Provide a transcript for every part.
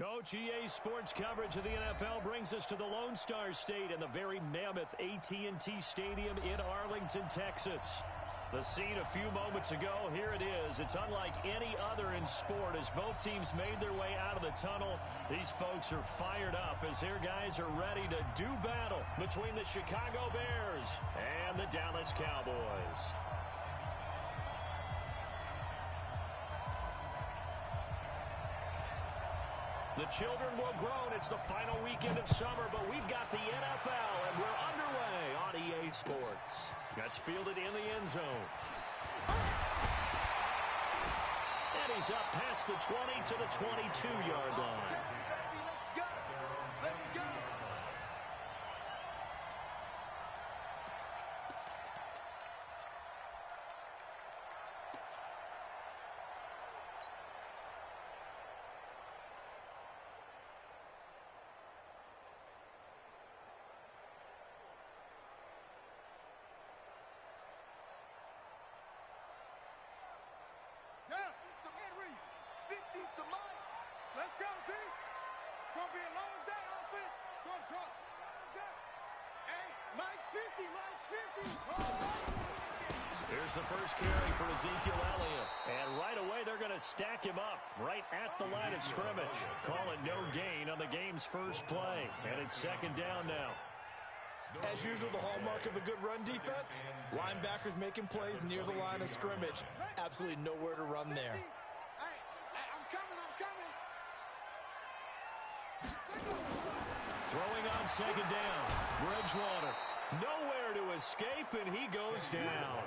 Coach, EA Sports coverage of the NFL brings us to the Lone Star State and the very mammoth AT&T Stadium in Arlington, Texas. The scene a few moments ago, here it is. It's unlike any other in sport as both teams made their way out of the tunnel. These folks are fired up as their guys are ready to do battle between the Chicago Bears and the Dallas Cowboys. The children will groan. It's the final weekend of summer, but we've got the NFL, and we're underway on EA Sports. That's fielded in the end zone. And he's up past the 20 to the 22-yard line. Let's go, D. It's going to be a long day, offense. Trump. Hey, Mike's 50, Mike's 50. Oh! Here's the first carry for Ezekiel Elliott. And right away, they're going to stack him up right at the line of scrimmage. Call it no gain on the game's first play. And it's second down now. As usual, the hallmark of a good run defense, linebackers making plays near the line of scrimmage. Absolutely nowhere to run there. Throwing on second down. Bridgewater. Nowhere to escape, and he goes down.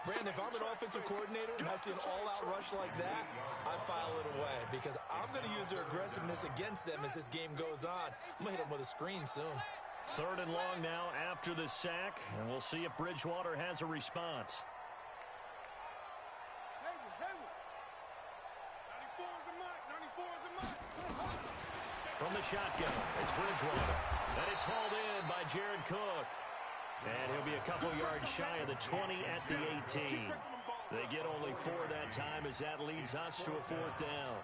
Brandon, if I'm an offensive coordinator and I see an all-out rush like that, I file it away because I'm going to use their aggressiveness against them as this game goes on. I'm going to hit them with a screen soon. Third and long now after the sack, and we'll see if Bridgewater has a response. From the shotgun, it's Bridgewater. And it's hauled in by Jared Cook. And he'll be a couple yards shy of the 20 at the 18. They get only 4 that time as that leads us to a fourth down.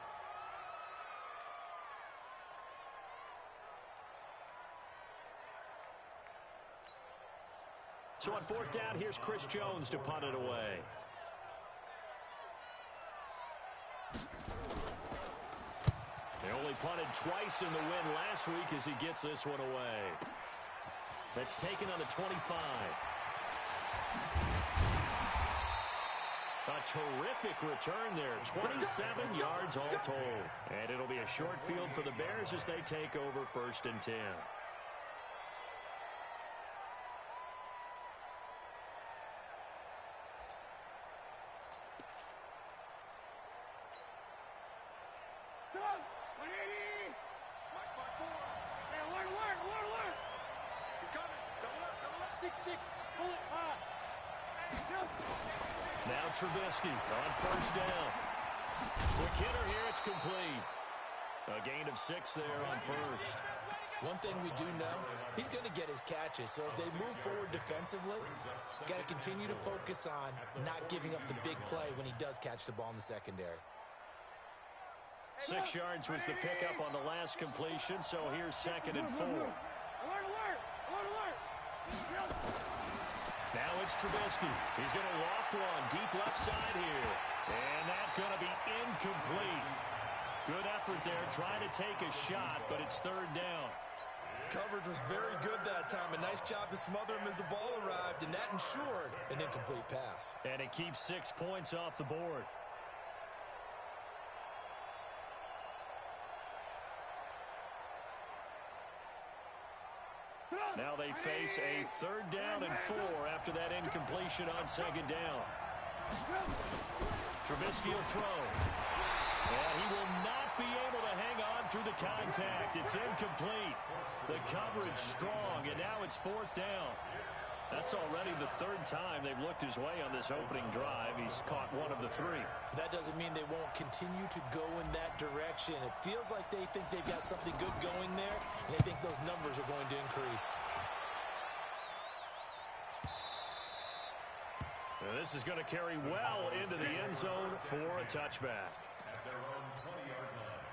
So on fourth down, here's Chris Jones to punt it away. They only punted twice in the win last week as he gets this one away. That's taken on the 25. A terrific return there. 27 yards all told. And it'll be a short field for the Bears as they take over 1st and 10. Now Trubisky on first down. Quick hitter here, it's complete. A gain of 6 there on first. One thing we do know, he's going to get his catches. So as they move forward defensively, got to continue to focus on not giving up the big play when he does catch the ball in the secondary. 6 yards was the pickup on the last completion, so here's 2nd and 4. Alert! Now it's Trubisky. He's going to loft one deep left side here. And that's going to be incomplete. Good effort there trying to take a shot, but it's 3rd down. Coverage was very good that time. A nice job to smother him as the ball arrived, and that ensured an incomplete pass. And it keeps 6 points off the board. Now they face a 3rd down and 4 after that incompletion on 2nd down. Trubisky will throw. And he will not be able to hang on through the contact. It's incomplete. The coverage strong, and now it's 4th down. That's already the 3rd time they've looked his way on this opening drive. He's caught 1 of the 3. That doesn't mean they won't continue to go in that direction. It feels like they think they've got something good going there, and they think those numbers are going to increase. Now this is going to carry well into the end zone for a touchback. At their own 20-yard line.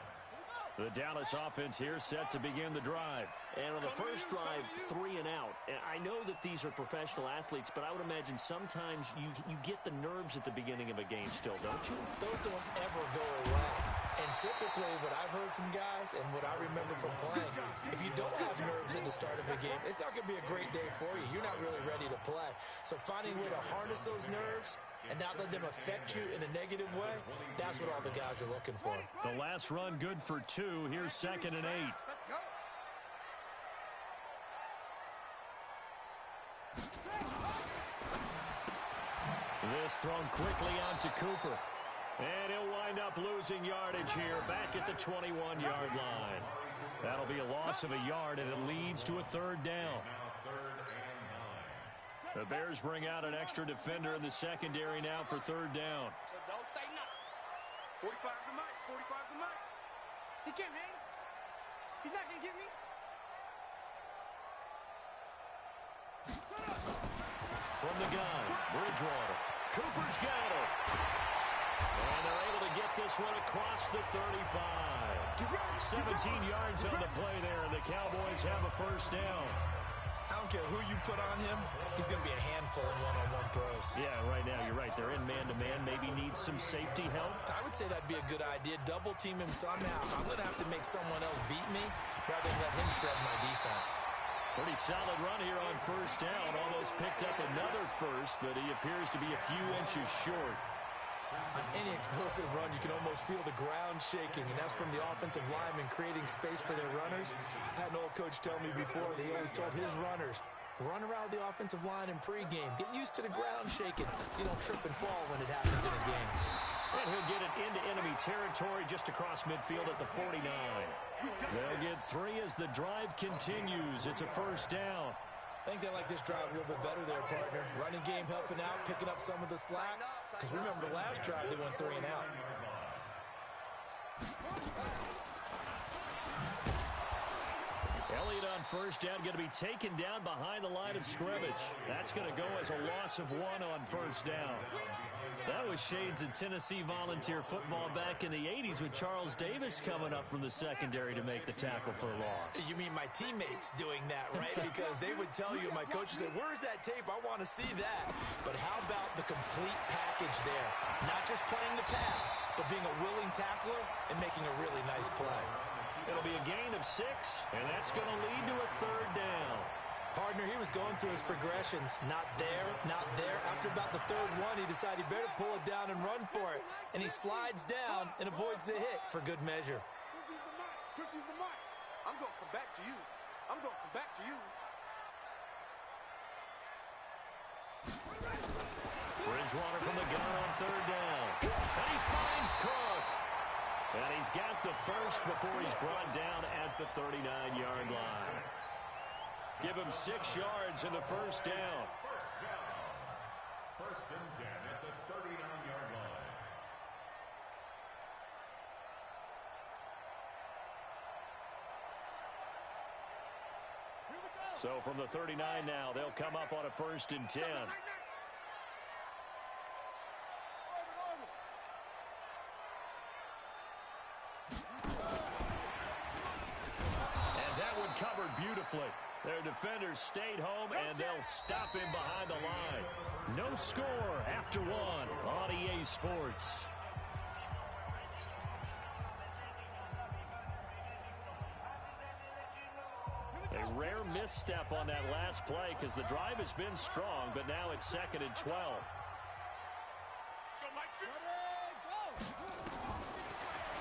The Dallas offense here set to begin the drive. And on the first drive, 3 and out. And I know that these are professional athletes, but I would imagine sometimes you get the nerves at the beginning of a game still, don't you? Those don't ever go away. And typically what I've heard from guys and what I remember from playing, if you don't have nerves at the start of a game, it's not going to be a great day for you. You're not really ready to play. So finding a way to harness those nerves and not let them affect you in a negative way, that's what all the guys are looking for. The last run good for 2. Here's 2nd and 8. Let's go. This thrown quickly out to Cooper. And he'll wind up losing yardage here back at the 21-yard line. That'll be a loss of a yard, and it leads to a 3rd down. The Bears bring out an extra defender in the secondary now for 3rd down. So don't say nothing. 45 the mic. 45 the mic. He can't hang. He's not going to get me. From the gun, Bridgewater. Cooper's got it. And they're able to get this one across the 35. 17 yards on the play there, and the Cowboys have a 1st down. I don't care who you put on him, he's going to be a handful in one-on-one throws. Yeah, right now, you're right. They're in man-to-man. Maybe needs some safety help. I would say that'd be a good idea. Double team him somehow. I'm going to have to make someone else beat me rather than let him shred my defense. Pretty solid run here on 1st down. Almost picked up another first, but he appears to be a few inches short. On any explosive run, you can almost feel the ground shaking, and that's from the offensive linemen creating space for their runners. I had an old coach tell me before that he always told his runners, run around the offensive line in pregame. Get used to the ground shaking so you don't trip and fall when it happens in a game. And he'll get it into enemy territory just across midfield at the 49. They'll get 3 as the drive continues. It's a 1st down. I think they like this drive a little bit better there, partner. Running game helping out, picking up some of the slack. Because remember, the last drive they went 3 and out. Elliott on 1st down, going to be taken down behind the line of scrimmage. That's going to go as a loss of 1 on 1st down. That was shades of Tennessee volunteer football back in the 80s with Charles Davis coming up from the secondary to make the tackle for a loss. You mean my teammates doing that, right? Because they would tell you, my coach would say, where's that tape? I want to see that. But how about the complete package there? Not just playing the pass, but being a willing tackler and making a really nice play. It'll be a gain of 6, and that's going to lead to a 3rd down. Partner, he was going through his progressions. Not there, not there. After about the 3rd one, he decided he better pull it down and run for it. And he slides down and avoids the hit for good measure. 50's the mic. 50's the mic. I'm going to come back to you. I'm going to come back to you. Bridgewater from the gun on 3rd down. And he finds Cook. And he's got the first before he's brought down at the 39-yard line. Give him 6 yards in the 1st down. 1st and 10 at the 39-yard line. So from the 39 now, they'll come up on a 1st and 10. And that one covered beautifully. Their defenders stayed home, and they'll stop him behind the line. No score after 1 on EA Sports. A rare misstep on that last play because the drive has been strong, but now it's 2nd and 12.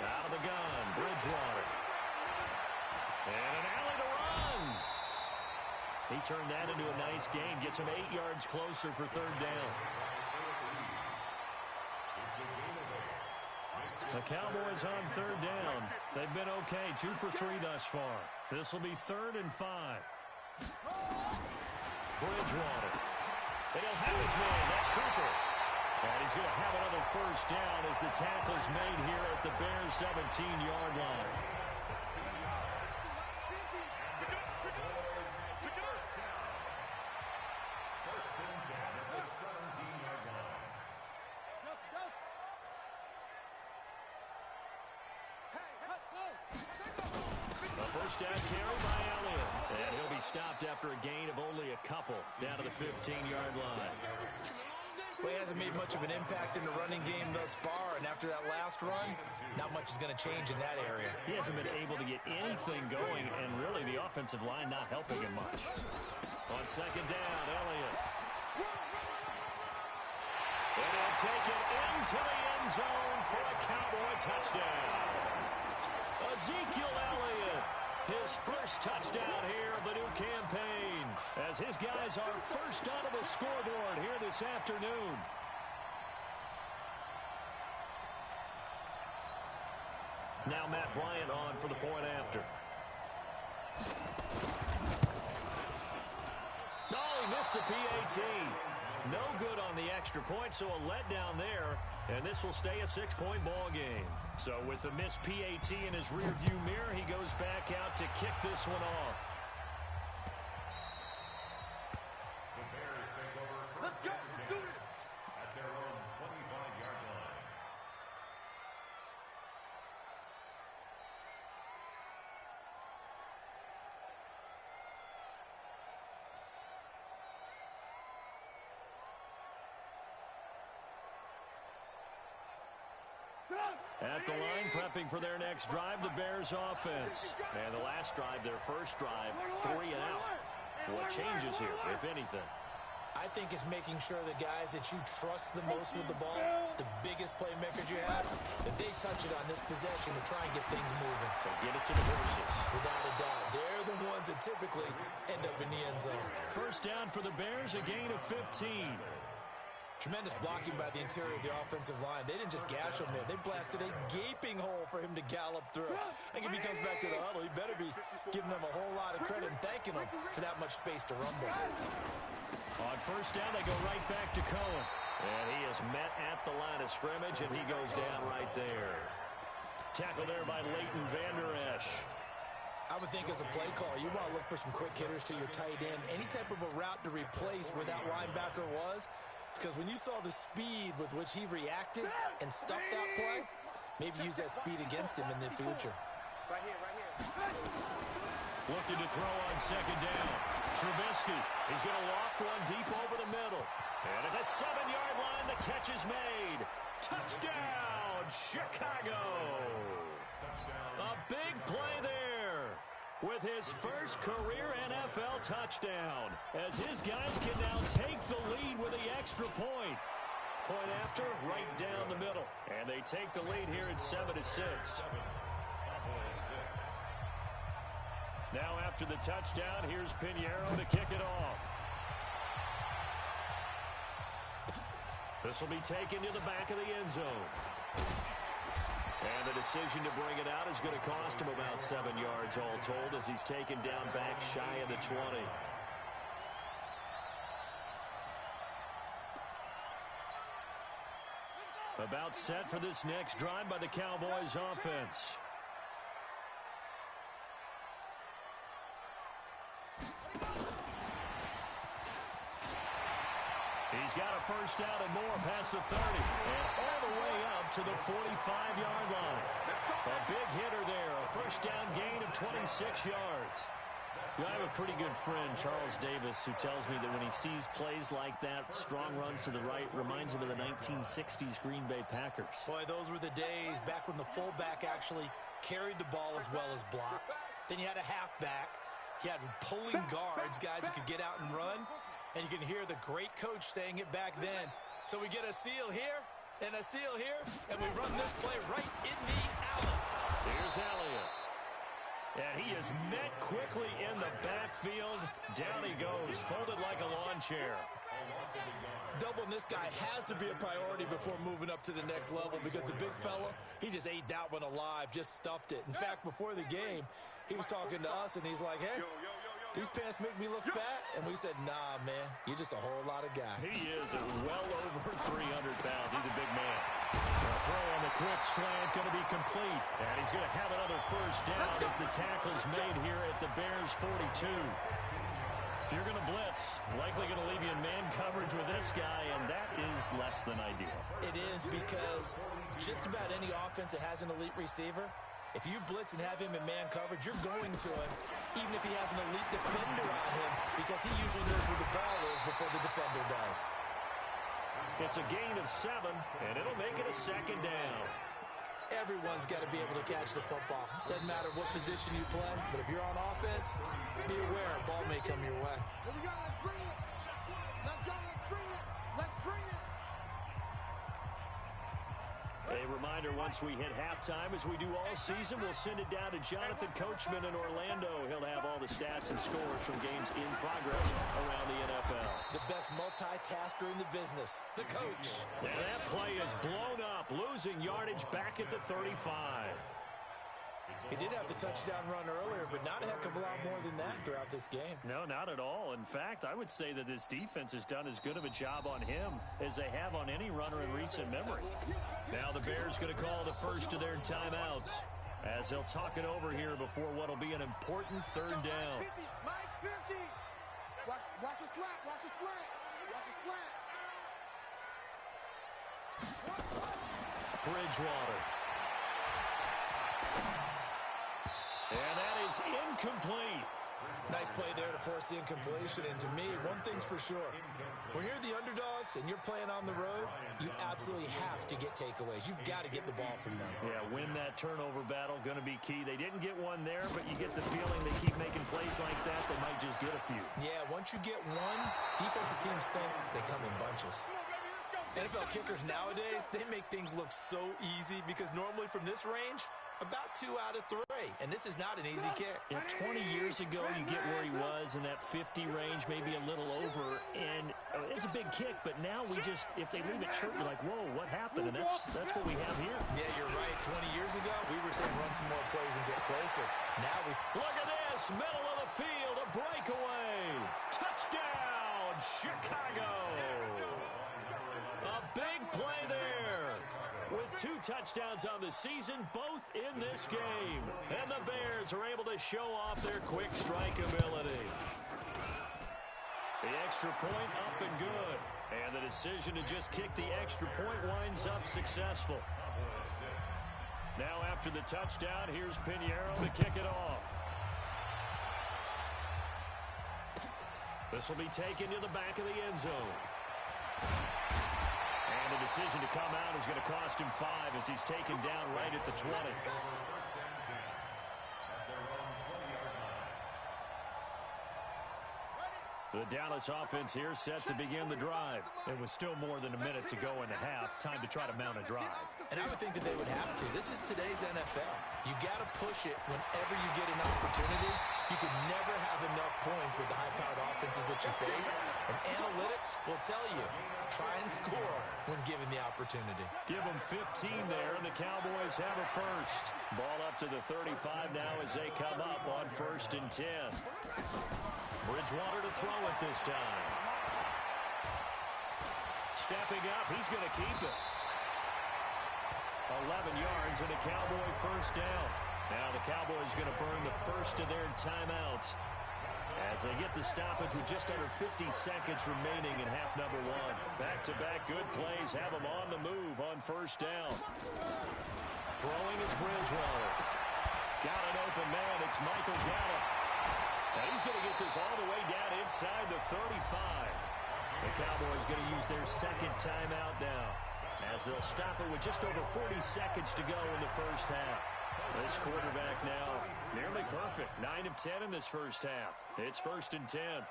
Out of the gun, Bridgewater. And an alley to run. He turned that into a nice gain. Gets him 8 yards closer for 3rd down. The Cowboys on 3rd down. They've been okay. 2 for 3 thus far. This will be 3rd and 5. Bridgewater. And he'll have his man. That's Cooper. And he's going to have another 1st down as the tackle's made here at the Bears' 17-yard line. first down carry by Elliott. And he'll be stopped after a gain of only a couple down to the 15-yard line. Well, he hasn't made much of an impact in the running game thus far, and after that last run, not much is going to change in that area. He hasn't been able to get anything going, and really the offensive line not helping him much. On second down, Elliott. And he'll take it into the end zone for a Cowboy touchdown. Ezekiel Elliott, his first touchdown here of the new campaign, as his guys are first onto the scoreboard here this afternoon. Now Matt Bryant on for the point after. Oh, he missed the PAT. No good on the extra point, so a letdown there, and this will stay a 6-point ball game. So with the missed PAT in his rearview mirror, he goes back out to kick this one off. The Bears take over first and 10 at their own 25-yard line. At the line, prepping for their next drive, the Bears offense. And the last drive, their first drive, 3 and out. What changes here, if anything? I think it's making sure the guys that you trust the most with the ball, the biggest playmakers you have, that they touch it on this possession to try and get things moving. So get it to the horses. Without a doubt. They're the ones that typically end up in the end zone. First down for the Bears, a gain of 15. Tremendous blocking by the interior of the offensive line. They didn't just gash him there. They blasted a gaping hole for him to gallop through. I think if he comes back to the huddle, he better be giving them a whole lot of credit and thanking them for that much space to rumble. On first down, they go right back to Cohen. And he is met at the line of scrimmage, and he goes down right there. Tackled there by Leighton Vander Esch. I would think as a play call, you want to look for some quick hitters to your tight end. Any type of a route to replace where that linebacker was. Because when you saw the speed with which he reacted and stuck that play, maybe use that speed against him in the future. Right here, right here. Looking to throw on second down. Trubisky, he's going to loft one deep over the middle. And at the 7-yard line, the catch is made. Touchdown, Chicago. A big play there with his first career NFL touchdown, as his guys can now take the lead with the extra point. Point after, right down the middle. And they take the lead here at 7-6. Now after the touchdown, here's Pinheiro to kick it off. This will be taken to the back of the end zone. And the decision to bring it out is going to cost him about 7 yards all told, as he's taken down back shy of the 20. About set for this next drive by the Cowboys offense. He's got a first down and more past the 30. And all the way up to the 45-yard line. A big hitter there. A first down gain of 26 yards. I have a pretty good friend, Charles Davis, who tells me that when he sees plays like that, strong runs to the right, reminds him of the 1960s Green Bay Packers. Boy, those were the days back when the fullback actually carried the ball as well as blocked. Then you had a halfback. You had pulling guards, guys who could get out and run. And you can hear the great coach saying it back then. So we get a seal here and a seal here, and we run this play right in the alley. Here's Elliott. And he is met quickly in the backfield. Down he goes, folded like a lawn chair. Doubling this guy has to be a priority before moving up to the next level, because the big fella, he just ate that one alive, just stuffed it. In fact, before the game, he was talking to us, and he's like, hey, these pants make me look fat. And we said, nah, man, you're just a whole lot of guy. He is at well over 300 pounds. He's a big man. A throw on the quick slant, going to be complete. And he's going to have another first down as the tackle's made here at the Bears 42. If you're going to blitz, likely going to leave you in man coverage with this guy, and that is less than ideal. It is, because just about any offense that has an elite receiver, If you blitz and have him in man coverage, you're going to him, even if he has an elite defender on him, because he usually knows where the ball is before the defender does. It's a gain of 7, and it'll make it a 2nd down. Everyone's got to be able to catch the football. Doesn't matter what position you play, but if you're on offense, be aware a ball may come your way. Here we go, let's bring it. Let's go, let's bring it. Let's bring it. A reminder, once we hit halftime, as we do all season, we'll send it down to Jonathan Coachman in Orlando. He'll have all the stats and scores from games in progress around the NFL. The best multitasker in the business, the coach. And that play is blown up, losing yardage back at the 35. He did have the touchdown run earlier, but not a heck of a lot more than that throughout this game. No, not at all. In fact, I would say that this defense has done as good of a job on him as they have on any runner in recent memory. Now the Bears going to call the first of their timeouts as they'll talk it over here before what will be an important 3rd down. Mike 50. Watch a slant. Watch a slant. Watch a slant. Bridgewater. And that is incomplete. Nice play there to force the incompletion. And to me, one thing's for sure. When you're the underdogs and you're playing on the road, you absolutely have to get takeaways. You've got to get the ball from them. Yeah, win that turnover battle, going to be key. They didn't get one there, but you get the feeling they keep making plays like that, they might just get a few. Yeah, once you get one, defensive teams think they come in bunches. NFL kickers nowadays, they make things look so easy because normally from this range, about 2 out of 3. And this is not an easy kick. Yeah, 20 years ago, you get where he was in that 50 range, maybe a little over. And it's a big kick, but now we just, if they leave it short, you're like, whoa, what happened? And that's what we have here. Yeah, you're right. 20 years ago, we were saying run some more plays and get closer. Now we... Look at this, middle of the field, a breakaway. Touchdown, Chicago. A big play there. With 2 touchdowns on the season, both in this game. And the Bears are able to show off their quick strike ability. The extra point up and good. And the decision to just kick the extra point winds up successful. Now after the touchdown, here's Pinheiro to kick it off. This will be taken to the back of the end zone. And the decision to come out is going to cost him 5 as he's taken down right at the 20. The Dallas offense here set to begin the drive. It was still more than a minute to go in the half. Time to try to mount a drive. And I would think that they would have to. This is today's NFL. You got to push it whenever you get an opportunity. You can never have enough points with the high-powered offenses that you face. And analytics will tell you, try and score when given the opportunity. Give them 15 there, and the Cowboys have a first. Ball up to the 35 now as they come up on 1st and 10. Bridgewater to throw it this time. Stepping up, he's going to keep it. 11 yards and a Cowboy first down. Now the Cowboys going to burn the first of their timeouts as they get the stoppage with just under 50 seconds remaining in half number 1. Back-to-back good plays have them on the move on 1st down. Throwing is Bridgewater. Got an open man. It's Michael Gallup. And he's going to get this all the way down inside the 35. The Cowboys going to use their 2nd timeout now as they'll stop it with just over 40 seconds to go in the first half. This quarterback now nearly perfect. 9 of 10 in this first half. It's 1st and 10.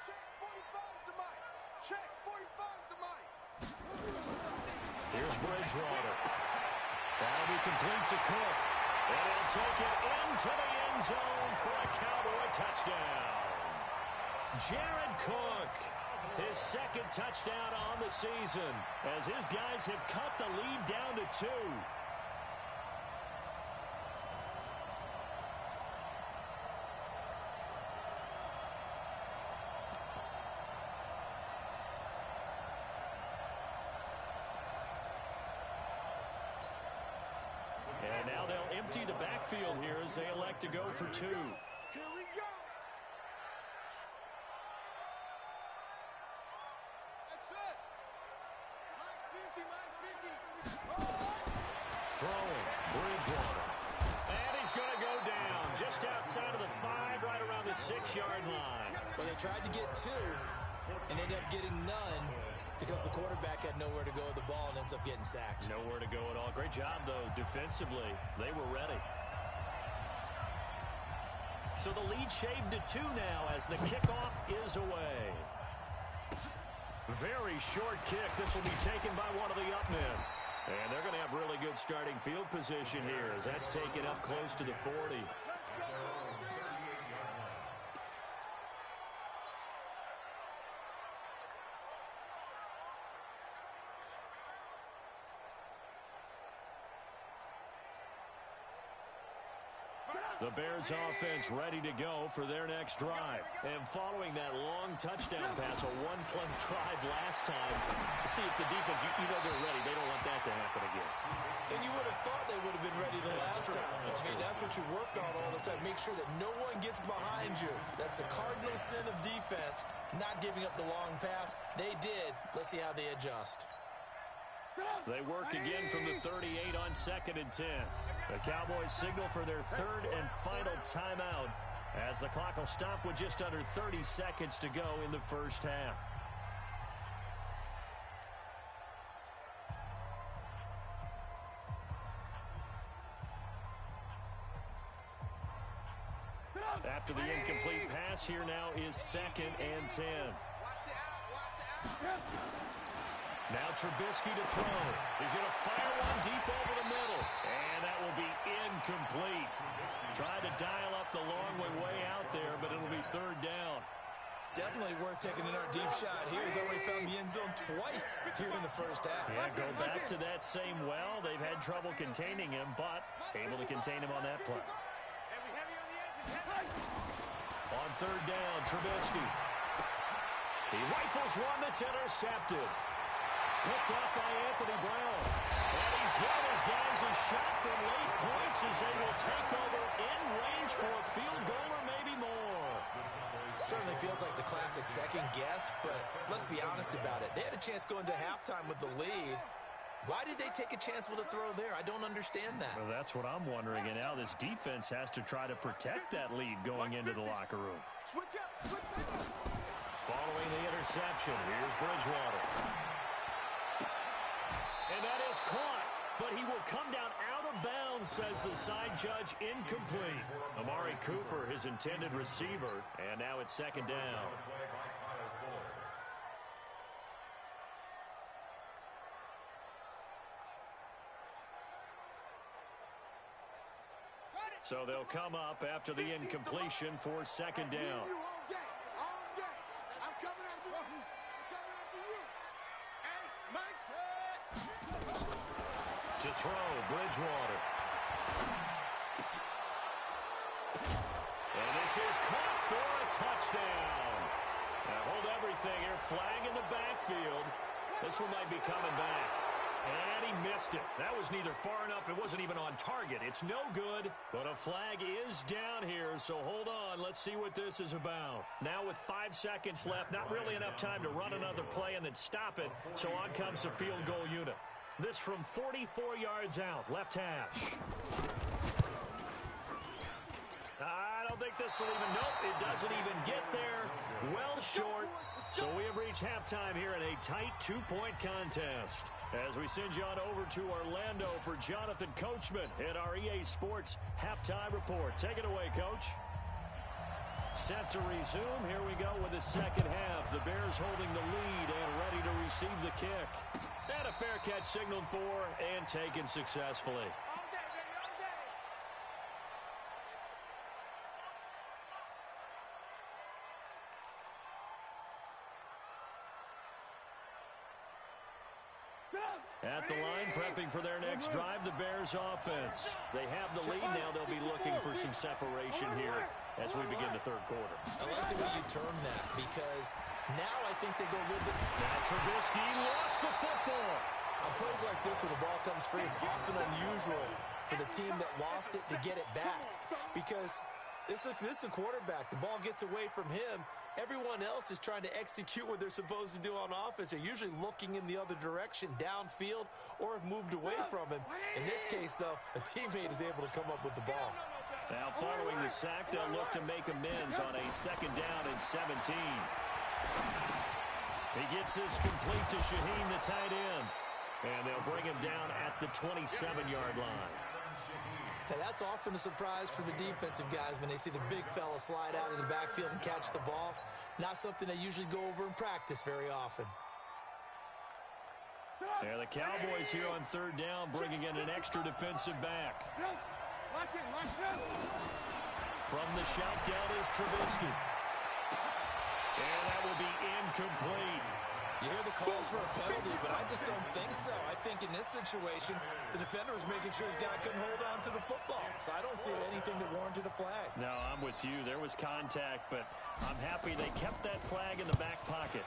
Check 45 to Mike. Here's Bridgewater. That'll be complete to Cook. And he'll take it into the end zone for a Cowboy touchdown. Jared Cook, his 2nd touchdown on the season as his guys have cut the lead down to 2. And now they'll empty the backfield here as they elect to go for 2. Here we go. That's it. Mike's 50, Mike's 50. Throwing, just outside of the 5, right around the 6-yard line. Well, they tried to get 2 and ended up getting none because the quarterback had nowhere to go with the ball and ends up getting sacked. Nowhere to go at all. Great job, though, defensively. They were ready. So the lead shaved to 2 now as the kickoff is away. Very short kick. This will be taken by one of the up men. And they're going to have really good starting field position here as that's taken up close to the 40. The Bears offense ready to go for their next drive. And following that long touchdown pass, a one-play drive last time, see if the defense, you know they're ready. They don't want that to happen again. And you would have thought they would have been ready the last time. That's what you work on all the time. Make sure that no one gets behind you. That's the cardinal sin of defense, not giving up the long pass. They did. Let's see how they adjust. They work again from the 38 on 2nd and 10. The Cowboys signal for their 3rd and final timeout as the clock will stop with just under 30 seconds to go in the first half. After the incomplete pass, here now is 2nd and 10. Now Trubisky to throw. He's going to fire one deep over the middle. And that will be incomplete. Tried to dial up the long way out there, but it'll be 3rd down. Definitely worth taking another deep shot here. He's already found the end zone twice here in the first half. Yeah, go back to that same well. They've had trouble containing him, but able to contain him on that play. On 3rd down, Trubisky. He rifles one that's intercepted. Picked up by Anthony Brown. And he's given his guys a shot from late points as they will take over in range for a field goal or maybe more. Certainly feels like the classic second guess, but let's be honest about it. They had a chance going to halftime with the lead. Why did they take a chance with a throw there? I don't understand that. Well, that's what I'm wondering. And now this defense has to try to protect that lead going into the locker room. Switch up, switch up. Following the interception, here's Bridgewater. And that is caught, but he will come down out of bounds, says the side judge, incomplete. Amari Cooper, his intended receiver, and now it's 2nd down. So they'll come up after the incompletion for 2nd down. To throw, Bridgewater. And this is caught for a touchdown. Now hold everything here. Flag in the backfield. This one might be coming back. And he missed it. That was neither far enough. It wasn't even on target. It's no good. But a flag is down here, so hold on. Let's see what this is about. Now with 5 seconds left, not really enough time to run another play and then stop it. So on comes the field goal unit. This from 44 yards out, left hash. I don't think this will even, nope, it doesn't even get there. Well short. So we have reached halftime here in a tight 2-point contest. As we send you on over to Orlando for Jonathan Coachman at our EA Sports Halftime Report. Take it away, Coach. Set to resume. Here we go with the second half. The Bears holding the lead and ready to receive the kick. And a fair catch signaled for and taken successfully. At the line, prepping for their next drive, the Bears offense. They have the lead now. They'll be looking for some separation here as we begin the third quarter. I like the way you term that because now I think they go a little bit. Now Trubisky lost the football. On plays like this when the ball comes free, it's often unusual for the team that lost it to get it back because this is a quarterback. The ball gets away from him. Everyone else is trying to execute what they're supposed to do on offense. They're usually looking in the other direction, downfield, or have moved away from him. In this case, though, a teammate is able to come up with the ball. Now following the sack, they'll look to make amends on a 2nd down and 17. He gets this complete to Shaheen, the tight end. And they'll bring him down at the 27-yard line. Now that's often a surprise for the defensive guys when they see the big fella slide out of the backfield and catch the ball. Not something they usually go over in practice very often. Yeah, the Cowboys here on 3rd down, bringing in an extra defensive back. From the shotgun is Trubisky. And that will be incomplete. You hear the calls for a penalty, but I just don't think so. I think in this situation, the defender was making sure his guy couldn't hold on to the football. So I don't see anything that warranted a flag. No, I'm with you. There was contact, but I'm happy they kept that flag in the back pocket.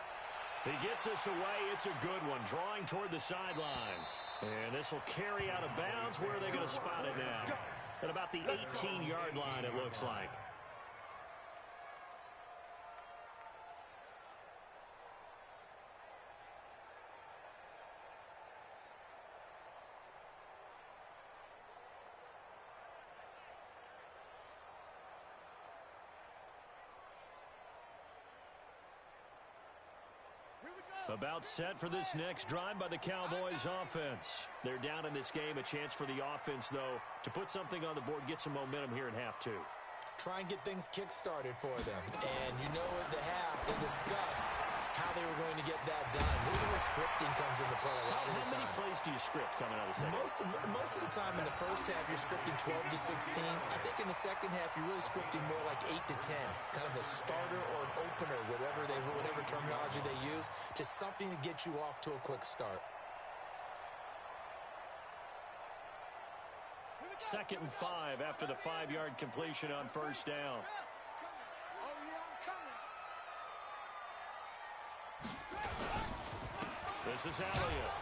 He gets us away. It's a good one, drawing toward the sidelines. And this will carry out of bounds. Where are they going to spot it now? At about the 18-yard line, it looks like. About set for this next drive by the Cowboys offense. They're down in this game. A chance for the offense, though, to put something on the board, get some momentum here in half 2. Try and get things kick-started for them. And you know at the half, they discussed how they were going to get that done. This is where scripting comes into play a lot of the time. How many plays do you script coming out of the second? Most of the time in the first half, you're scripting 12 to 16. I think in the second half, you're really scripting more like 8 to 10. Kind of a starter or an opener, whatever terminology they use. Just something to get you off to a quick start. 2nd and 5 after the 5-yard completion on 1st down. This is Elliott.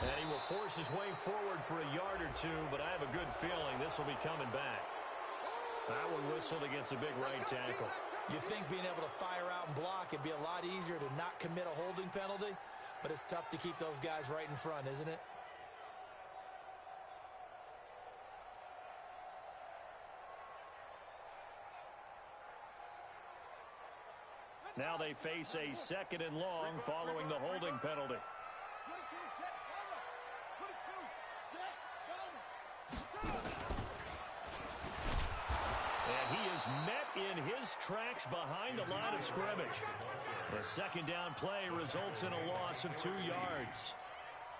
And he will force his way forward for a yard or 2, but I have a good feeling this will be coming back. That one whistled against a big right tackle. You'd think being able to fire out and block, it'd be a lot easier to not commit a holding penalty, but it's tough to keep those guys right in front, isn't it? Now they face a 2nd and long following the holding penalty. And he is met in his tracks behind the line of scrimmage. The 2nd down play results in a loss of 2 yards.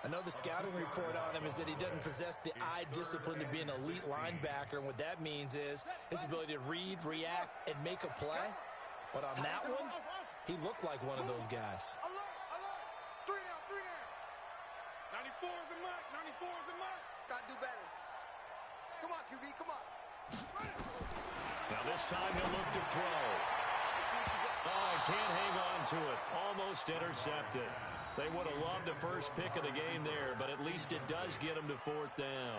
I know the scouting report on him is that he doesn't possess the eye discipline to be an elite linebacker, and what that means is his ability to read, react, and make a play. But on that one, he looked like one of those guys. Alert. 3 down. 94 is the mark. 94 is the mark. Got to do better. Come on, QB. Come on. Now this time he'll look to throw. Oh, he can't hang on to it. Almost intercepted. They would have loved the first pick of the game there, but at least it does get him to 4th down.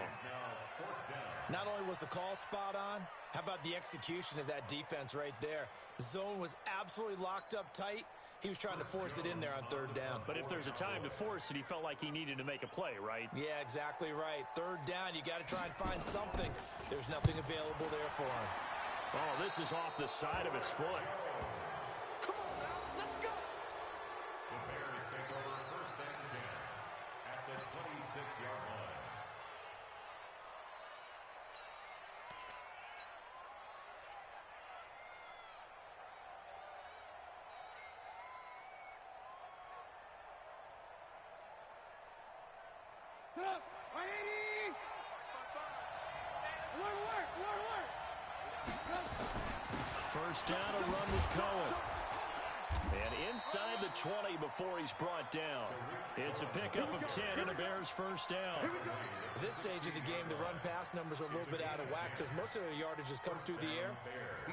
Not only was the call spot on, how about the execution of that defense right there? The zone was absolutely locked up tight. He was trying to force it in there on 3rd down. But if there's a time to force it, he felt like he needed to make a play, right? Yeah, exactly right. 3rd down, you got to try and find something. There's nothing available there for him. Oh, this is off the side of his foot. Come on now. Let's go. The Bears take over 1st and 10 at the 26-yard line. Up. 180. Alert. 1st down, a run with Cohen. And inside the 20 before he's brought down. It's a pickup of 10 and a Bears 1st down. At this stage of the game, the run-pass numbers are a little bit out of whack because most of their yardage has come through the air.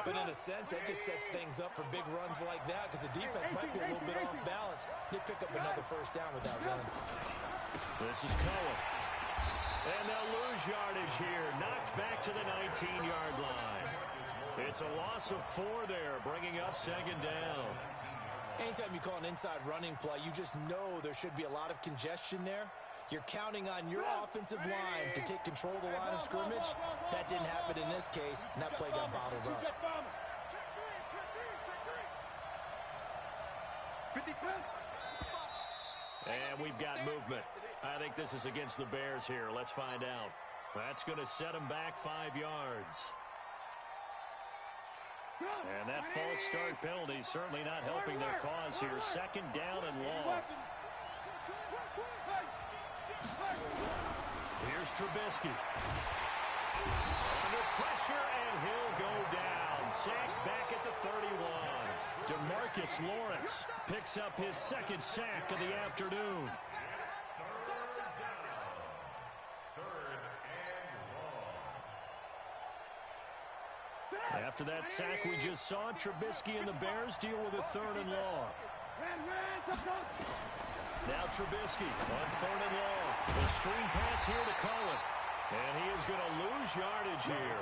But in a sense, that just sets things up for big runs like that because the defense might be a little bit off balance. They pick up another 1st down with that run. This is Cohen. And they'll lose yardage here. Knocked back to the 19-yard line. It's a loss of 4 there, bringing up 2nd down. Anytime you call an inside running play, you just know there should be a lot of congestion there. You're counting on your offensive line to take control of the line of scrimmage. That didn't happen in this case, and that play got bottled up. And we've got movement. I think this is against the Bears here. Let's find out. That's going to set them back 5 yards. And that false start penalty is certainly not helping their cause here. Second down and long. Here's Trubisky. Under pressure, and he'll go down. Sacked back at the 31. DeMarcus Lawrence picks up his second sack of the afternoon. After that sack we just saw, Trubisky and the Bears deal with a 3rd and long. Now Trubisky on 3rd and long. The screen pass here to Cohen. And he is going to lose yardage here.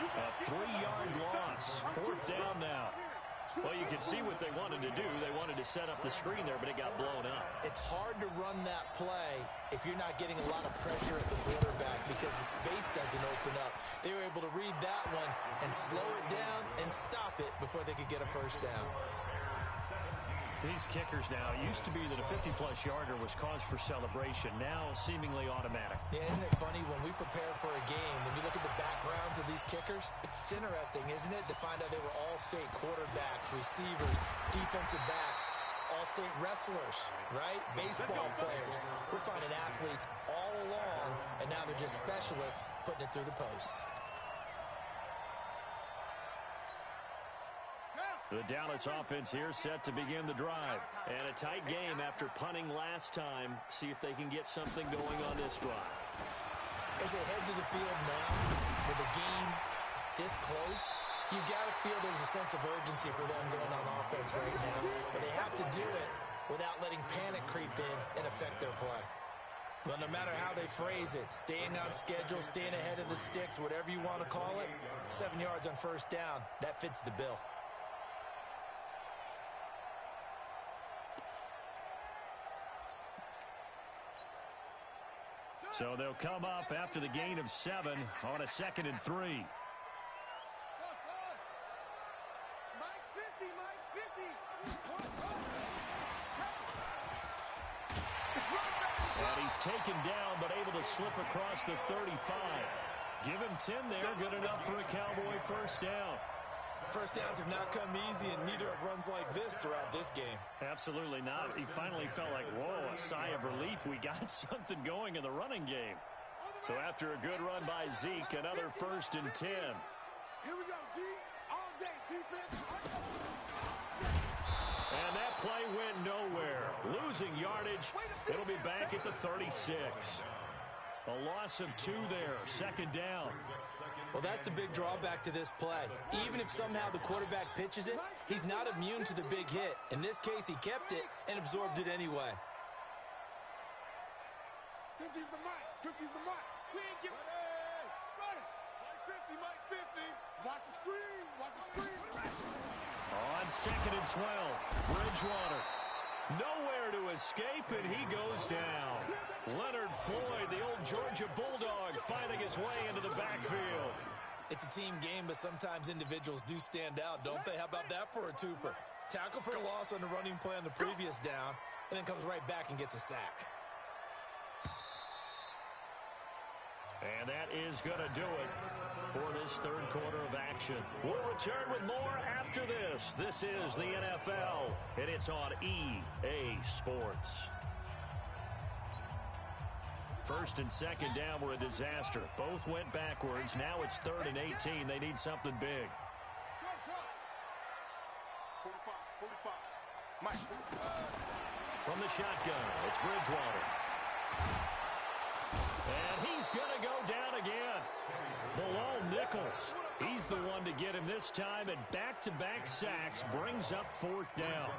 A 3-yard loss. 4th down now. Well, you can see what they wanted to do. They wanted to set up the screen there, but it got blown up. It's hard to run that play if you're not getting a lot of pressure at the quarterback because the space doesn't open up. They were able to read that one and slow it down and stop it before they could get a first down. These kickers now, it used to be that a 50-plus yarder was cause for celebration. Now seemingly automatic. Yeah, isn't it funny when we prepare for a game, when you look at the backgrounds of these kickers, it's interesting, isn't it, to find out they were all-state quarterbacks, receivers, defensive backs, all-state wrestlers, right? Baseball players. We're finding athletes all along, and now they're just specialists putting it through the posts. The Dallas offense here set to begin the drive. And a tight game after punting last time. See if they can get something going on this drive. As they head to the field now, with the game this close, you've got to feel there's a sense of urgency for them going on offense right now. But they have to do it without letting panic creep in and affect their play. Well, no matter how they phrase it, staying on schedule, staying ahead of the sticks, whatever you want to call it, 7 yards on first down, that fits the bill. So they'll come up after the gain of 7 on a 2nd and 3. Mike's 50, Mike's 50. And he's taken down but able to slip across the 35. Give him 10 there, good enough for a Cowboy first down. First downs have not come easy, and neither have runs like this throughout this game. Absolutely not. He finally felt like, whoa, a sigh of relief. We got something going in the running game. So after a good run by Zeke, another 1st and 10. Here we go, D. All day, defense. And that play went nowhere. Losing yardage. It'll be back at the 36. A loss of 2 there. 2nd down. Well, that's the big drawback to this play. Even if somehow the quarterback pitches it, he's not immune to the big hit. In this case, he kept it and absorbed it anyway. 50's the mic. 50's the mic. We ain't giving it. Ready. Mike 50, Mike 50. Watch the screen. Watch the screen. On 2nd and 12. Bridgewater. Nowhere to escape, and he goes down. Leonard Floyd, the old Georgia Bulldog, finding his way into the backfield. It's a team game, but sometimes individuals do stand out, don't they? How about that for a twofer? Tackle for a loss on the running play on the previous down, and then comes right back and gets a sack. And that is going to do it for this 3rd quarter of action. We'll return with more after this. This is the NFL, and it's on EA Sports. 1st and 2nd down were a disaster. Both went backwards. Now it's 3rd and 18. They need something big. 45. Mike. From the shotgun, it's Bridgewater. And he's going to go down again. Bilal Nichols. He's the one to get him this time, and back-to-back sacks brings up 4th down.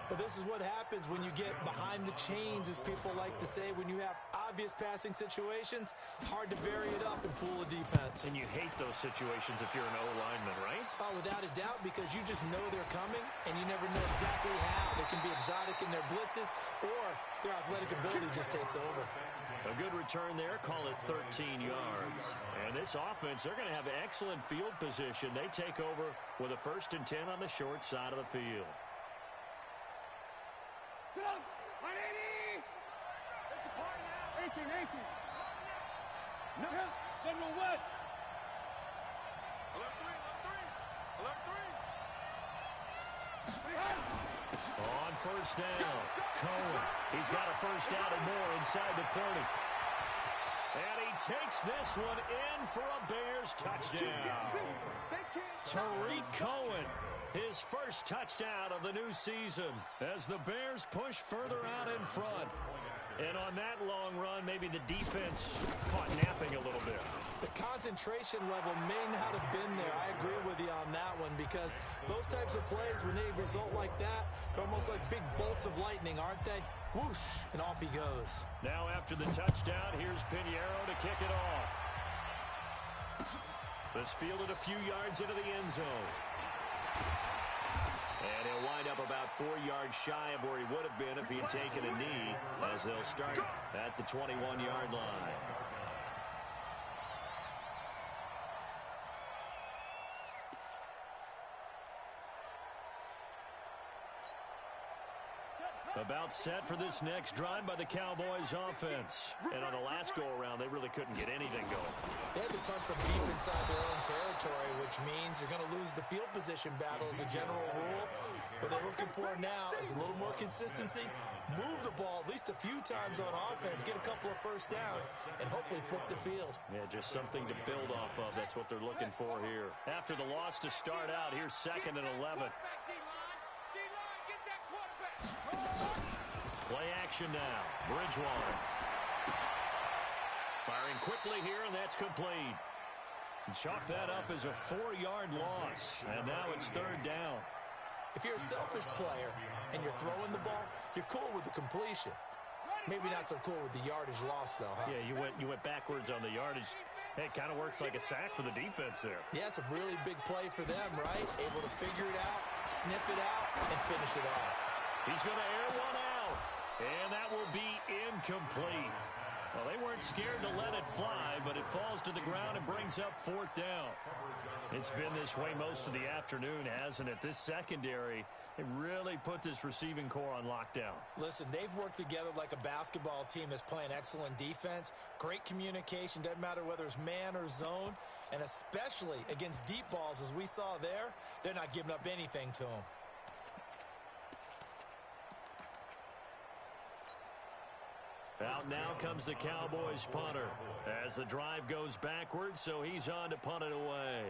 Well, this is what happens when you get behind the chains, as people like to say, when you have obvious passing situations, hard to vary it up and fool a defense. And you hate those situations if you're an O-lineman, right? Oh, without a doubt, because you just know they're coming, and you never know exactly how. They can be exotic in their blitzes, or their athletic ability just takes over. A good return there, call it 13 yards. And this offense, they're going to have excellent field position. They take over with a 1st and 10 on the short side of the field. Go! 180! It's a party now! 18. No. General West! Alert 3! On 1st down, Cohen. He's got a 1st down and more inside the 30. And he takes this one in for a Bears touchdown. Tariq Cohen, his 1st touchdown of the new season as the Bears push further out in front. And on that long run, maybe the defense caught napping a little bit. The concentration level may not have been there. I agree with you on that one, because those types of plays, when they result like that, they're almost like big bolts of lightning, aren't they? Whoosh, and off he goes. Now after the touchdown, here's Pinheiro to kick it off. This fielded a few yards into the end zone. And he'll wind up about 4 yards shy of where he would have been if he had taken a knee, as they'll start at the 21-yard line. About set for this next drive by the Cowboys offense. And on the last go-around, they really couldn't get anything going. They had to punt from deep inside their own territory, which means you're going to lose the field position battle as a general rule. What they're looking for now is a little more consistency, move the ball at least a few times on offense, get a couple of 1st downs, and hopefully flip the field. Yeah, just something to build off of. That's what they're looking for here. After the loss to start out, here's 2nd and 11. Play action now. Bridgewater. Firing quickly here, and that's complete. Chalk that up as a 4-yard loss. And now it's 3rd down. If you're a selfish player and you're throwing the ball, you're cool with the completion. Maybe not so cool with the yardage loss, though, huh? Yeah, you went backwards on the yardage. Hey, it kind of works like a sack for the defense there. Yeah, it's a really big play for them, right? Able to figure it out, sniff it out, and finish it off. He's going to air one out, and that will be incomplete. Well, they weren't scared to let it fly, but it falls to the ground and brings up 4th down. It's been this way most of the afternoon, hasn't it? This secondary, they really put this receiving core on lockdown. Listen, they've worked together like a basketball team that's playing excellent defense. Great communication, doesn't matter whether it's man or zone, and especially against deep balls, as we saw there, they're not giving up anything to them. Out now comes the Cowboys punter as the drive goes backwards, so he's on to punt it away.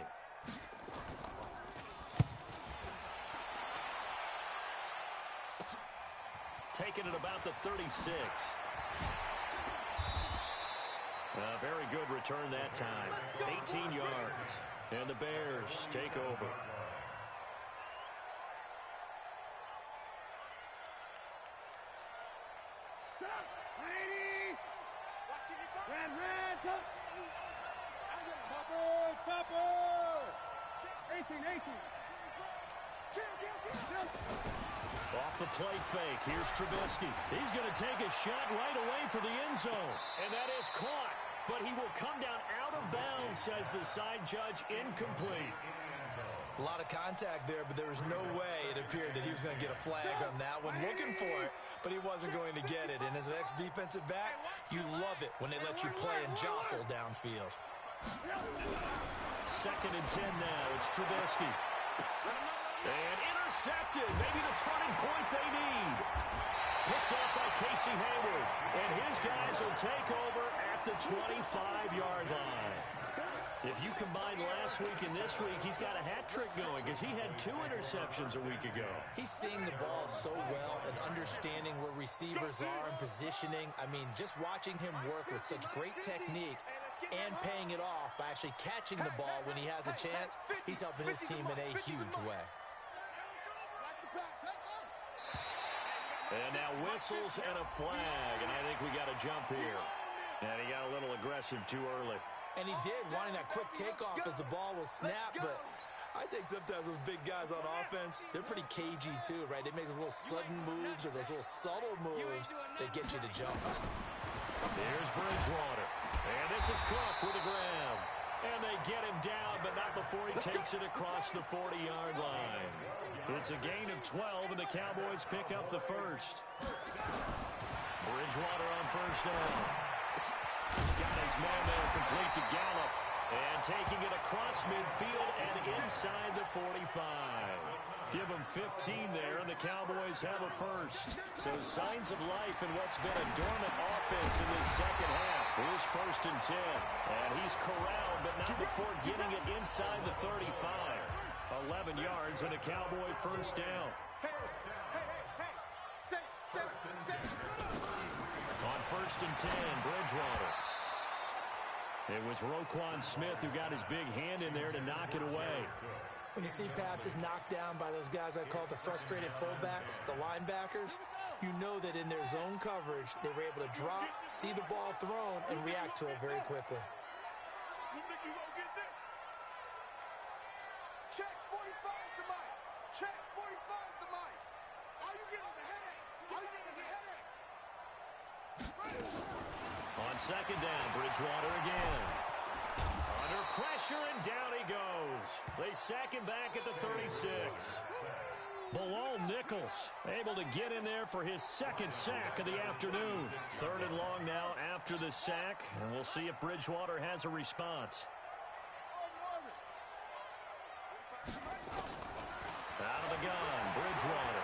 Taking it about the 36. A very good return that time. 18 yards. And the Bears take over. Off the play fake, here's Trubisky. He's going to take a shot right away for the end zone. And that is caught, but he will come down out of bounds, says the side judge, incomplete. A lot of contact there, but there was no way it appeared that he was going to get a flag on that one. Looking for it, but he wasn't going to get it. And as an ex-defensive back, you love it when they let you play and jostle downfield. 2nd and 10 now. It's Trubisky. And intercepted. Maybe the turning point they need. Picked up by Casey Hayward. And his guys will take over at the 25-yard line. If you combine last week and this week, he's got a hat trick going because he had 2 interceptions a week ago. He's seeing the ball so well and understanding where receivers are and positioning. I mean, just watching him work with such great technique and paying it off by actually catching the ball when he has a chance, he's helping his team in a huge way. And now whistles and a flag, and I think we got a jump here. And he got a little aggressive too early. And he did, wanting that quick takeoff as the ball was snapped, but I think sometimes those big guys on offense, they're pretty cagey too, right? They make those little sudden moves or those little subtle moves that get you to jump. Here's Bridgewater. And this is Cook with the grab. And they get him down, but not before he takes it across the 40-yard line. It's a gain of 12, and the Cowboys pick up the first. Bridgewater on first down. Got his man there, complete to Gallup. And taking it across midfield and inside the 45. Give them 15 there, and the Cowboys have a first. So signs of life in what's been a dormant offense in this second half. Here's first and 10. And he's corralled, but not before getting it inside the 35. 11 yards and a Cowboy first down. On first and 10, Bridgewater. It was Roquan Smith who got his big hand in there to knock it away. When you see passes knocked down by those guys I call the frustrated fullbacks, the linebackers, you know that in their zone coverage, they were able to drop, see the ball thrown, and react to it very quickly. Check 45 to Mike. Check 45 to Mike. All you get is a headache. All you get is a headache. On second down, Bridgewater again. Under pressure, and down he goes. They sack him back at the 36. Bilal Nichols able to get in there for his second sack of the afternoon. Third and long now after the sack, and we'll see if Bridgewater has a response. Out of the gun, Bridgewater.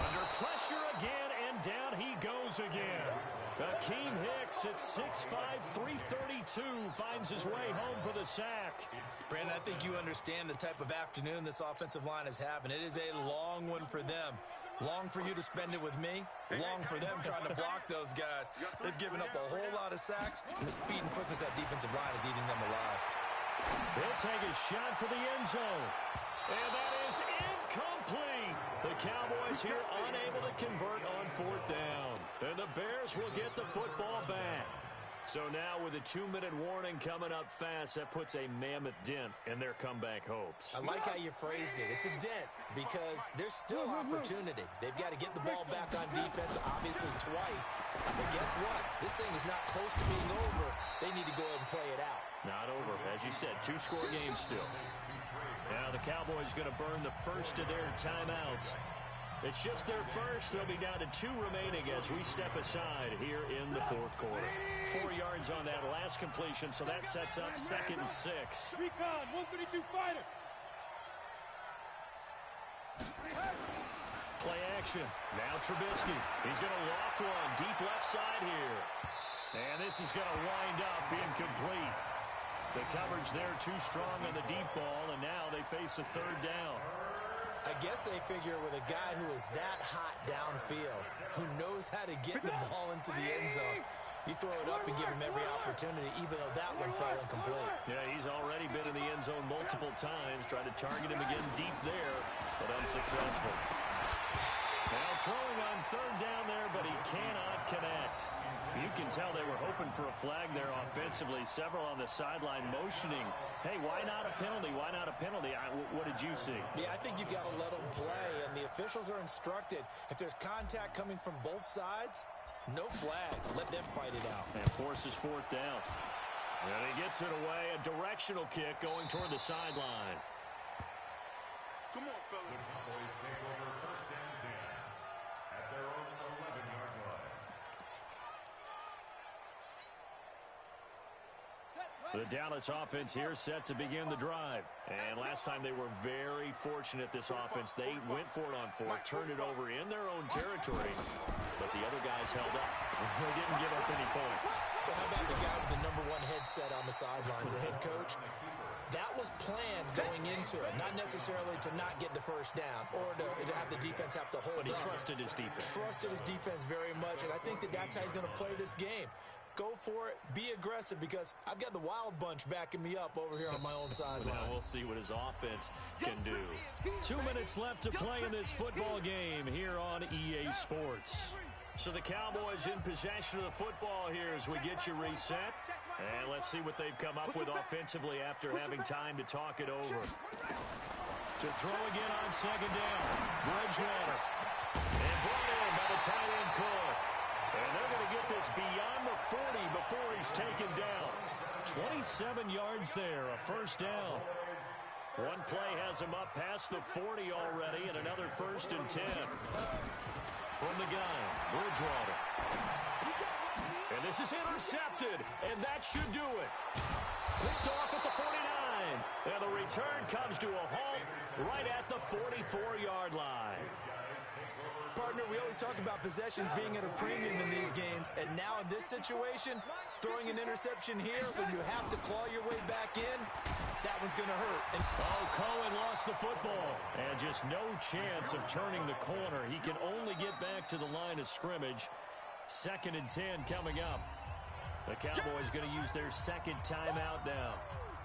Under pressure again, and down he goes again. Akeem Hicks at 6'5", 332 finds his way home for the sack. Brandon, I think you understand the type of afternoon this offensive line is having. It is a long one for them. Long for you to spend it with me. Long for them trying to block those guys. They've given up a whole lot of sacks, and the speed and quickness of that defensive line is eating them alive. He'll take a shot for the end zone. And that is incomplete. The Cowboys here unable to convert on fourth down. And the Bears will get the football back. So now with a 2-minute warning coming up fast, that puts a mammoth dent in their comeback hopes. I like how you phrased it. It's a dent because there's still opportunity. They've got to get the ball back on defense, obviously twice. But guess what? This thing is not close to being over. They need to go ahead and play it out. Not over. As you said, 2-score game still. Now the Cowboys going to burn the first of their timeouts. It's just their first. They'll be down to 2 remaining as we step aside here in the fourth quarter. 4 yards on that last completion, so that sets up second and 6. Recon, 152 fighter. Play action. Now Trubisky. He's going to loft one deep left side here. And this is going to wind up incomplete. The coverage there too strong on the deep ball, and now they face a third down. I guess they figure with a guy who is that hot downfield, who knows how to get the ball into the end zone, you throw it up and give him every opportunity, even though that one fell incomplete. Yeah, he's already been in the end zone multiple times, trying to target him again deep there, but unsuccessful. Now throwing on third down there, but he cannot connect. You can tell they were hoping for a flag there offensively. Several on the sideline motioning, hey, why not a penalty? Why not a penalty? What did you see? Yeah, I think you've got to let them play, and the officials are instructed, if there's contact coming from both sides, no flag. Let them fight it out. And forces fourth down. And he gets it away. A directional kick going toward the sideline. Come on, fellas. The Cowboys take over first and 10 at their own 11-yard line. The Dallas offense here set to begin the drive. And last time they were very fortunate, this offense. They went for it on fourth, turned it over in their own territory. But the other guys held up. They didn't give up any points. So how about the guy with the #1 headset on the sidelines, the head coach? That was planned going into it, not necessarily to not get the first down or to have the defense have to hold up. But he trusted his defense. Trusted his defense very much, and I think that's how he's going to play this game. Go for it, be aggressive, because I've got the wild bunch backing me up over here on my own sideline. Now we'll see what his offense can do. 2 minutes left to play in this football game here on EA Sports. So the Cowboys in possession of the football here as we get you reset. And let's see what they've come up with offensively after having time to talk it over. To throw again on second down. Bridgewater. And brought in by the tight end Cook. And they're going to get this beyond the 40 before he's taken down. 27 yards there, a first down. One play has him up past the 40 already, and another 1st and 10. From the gun, Bridgewater. And this is intercepted, and that should do it. Picked off at the 49. And the return comes to a halt right at the 44-yard line. Partner, we always talk about possessions being at a premium in these games, and now in this situation, throwing an interception here when you have to claw your way back in, that one's going to hurt. And Cohen lost the football, and just no chance of turning the corner. He can only get back to the line of scrimmage. 2nd and 10 coming up. The Cowboys going to use their second timeout now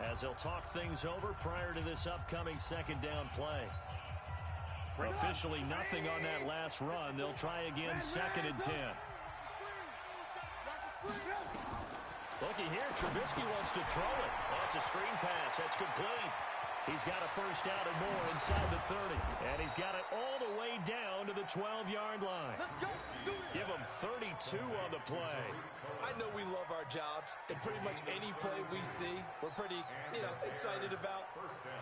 as they'll talk things over prior to this upcoming 2nd down play. Officially nothing on that last run. They'll try again 2nd and 10. Looky here, Trubisky wants to throw it. That's a screen pass. That's complete. He's got a first down and more inside the 30. And he's got it all the way down to the 12-yard line. Give him 32 on the play. I know we love our jobs, and pretty much any play we see, we're pretty, excited about.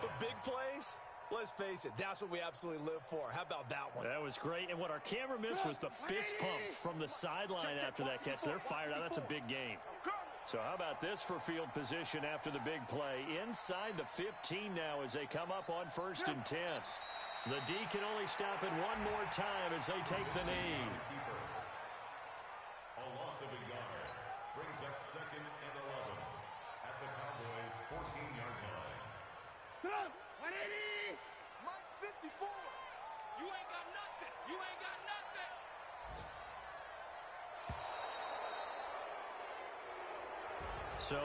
The big plays, let's face it, that's what we absolutely live for. How about that one? That was great. And what our camera missed was the fist pump from the sideline after that catch. They're fired out. That's a big game. So how about this for field position after the big play? Inside the 15 now as they come up on 1st and 10. The D can only stop it one more time as they take the knee. A loss of a yard brings up 2nd and 11 at the Cowboys' 14-yard line. 180! Mike 54! You ain't got nothing! You ain't got nothing! So